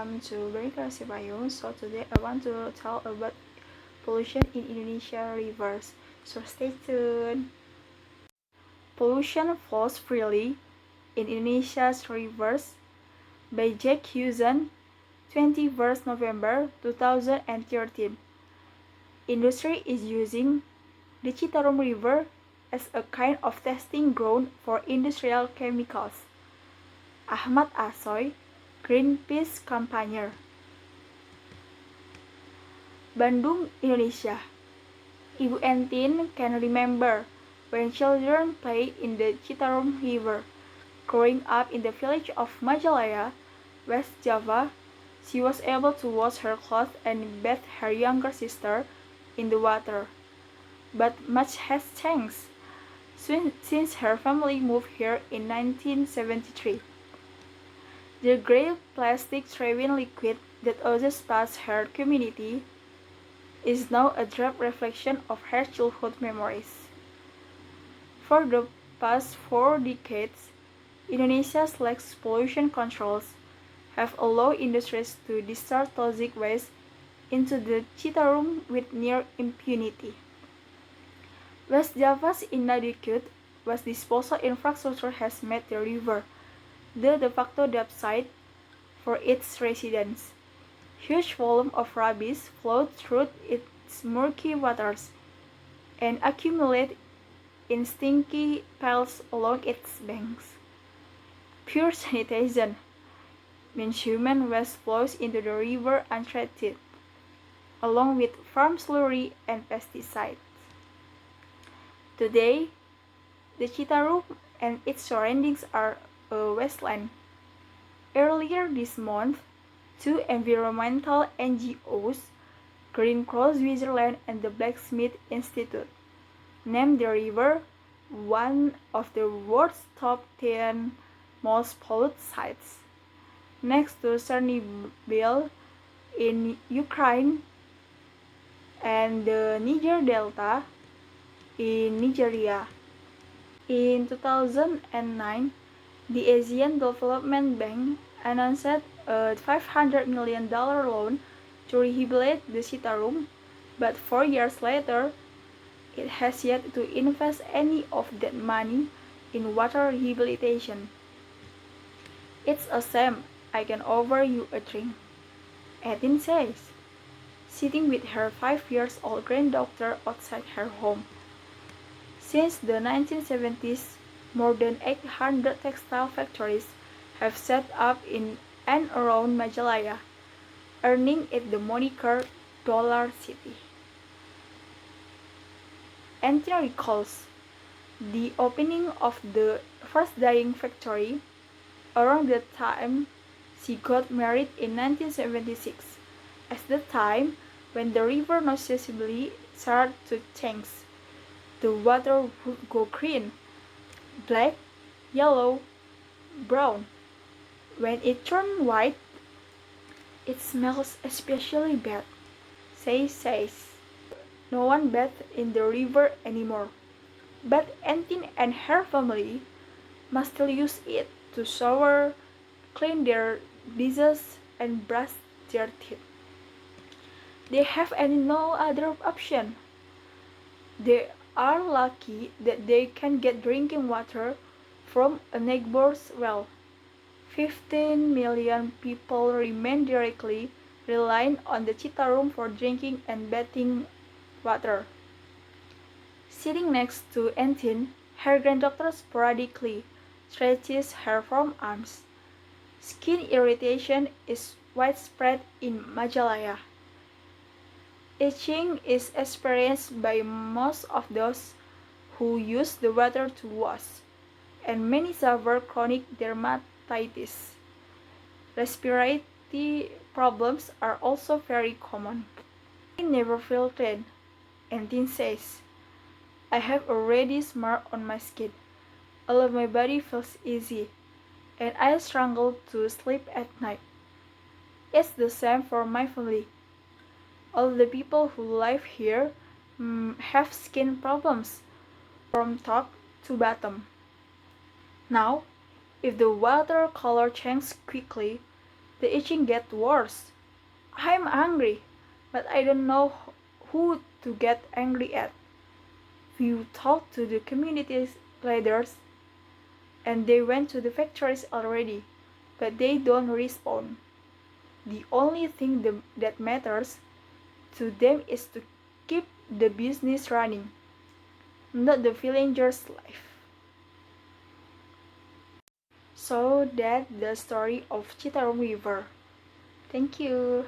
welcome to Berikasi Payung. So today I want to tell about pollution in Indonesia rivers. So stay tuned. Pollution flows freely in Indonesia's rivers by Jack Hudson, 21st November 2013. Industry is using the Citarum River as a kind of testing ground for industrial chemicals. Ahmad Asoy, Greenpeace campaigner. Bandung, Indonesia. Ibu Entin can remember when children played in the Citarum River. Growing up in the village of Majalaya, West Java, she was able to wash her clothes and bathe her younger sister in the water. But much has changed since her family moved here in 1973. The grey plastic thriving liquid that oozes past her community is now a drab reflection of her childhood memories. For the past 4 decades, Indonesia's lax pollution controls have allowed industries to discharge toxic waste into the Citarum with near impunity. West Java's inadequate waste disposal infrastructure has made the river the de facto dump site for its residents. Huge volumes of rubbish flow through its murky waters and accumulate in stinky piles along its banks. Pure sanitation means human waste flows into the river untreated, along with farm slurry and pesticides. Today, the Citarum and its surroundings are a wasteland. Earlier this month, 2 environmental NGOs, Green Cross Switzerland and the Blacksmith Institute, named the river one of the world's top 10 most polluted sites, next to Chernobyl in Ukraine and the Niger Delta in Nigeria. In 2009, the Asian Development Bank announced a $500 million loan to rehabilitate the Citarum, but 4 years later, it has yet to invest any of that money in water rehabilitation. It's a shame I can offer you a drink, Etin says, sitting with her 5-year-old granddaughter outside her home. Since the 1970s, more than 800 textile factories have set up in and around Majalaya, earning it the moniker Dollar City. Entin recalls the opening of the first dyeing factory around the time she got married in 1976, as the time when the river noticeably started to change. The water would go green, black, yellow, brown. When it turned white, it smells especially bad, says. No one bathes in the river anymore, but Entin and her family must still use it to shower, clean their dishes, and brush their teeth. They have no other option. They are lucky that they can get drinking water from a neighbor's well. 15 million people remain directly reliant on the Citarum for drinking and bathing water. Sitting next to Entin, her granddaughter sporadically stretches her forearms. Skin irritation is widespread in Majalaya. Itching is experienced by most of those who use the water to wash, and many suffer chronic dermatitis. Respiratory problems are also very common. I never feel pain, Entin says. I have a reddish mark on my skin. All of my body feels easy, and I struggle to sleep at night. It's the same for my family. All the people who live here have skin problems from top to bottom. Now, if the water color changes quickly, The itching gets worse. I'm angry, but I don't know who to get angry at. We talked to the community leaders and they went to the factories already, but they don't respond. The only thing that matters to them is to keep the business running, not the villager's life. So that's the story of Citarum River. Thank you.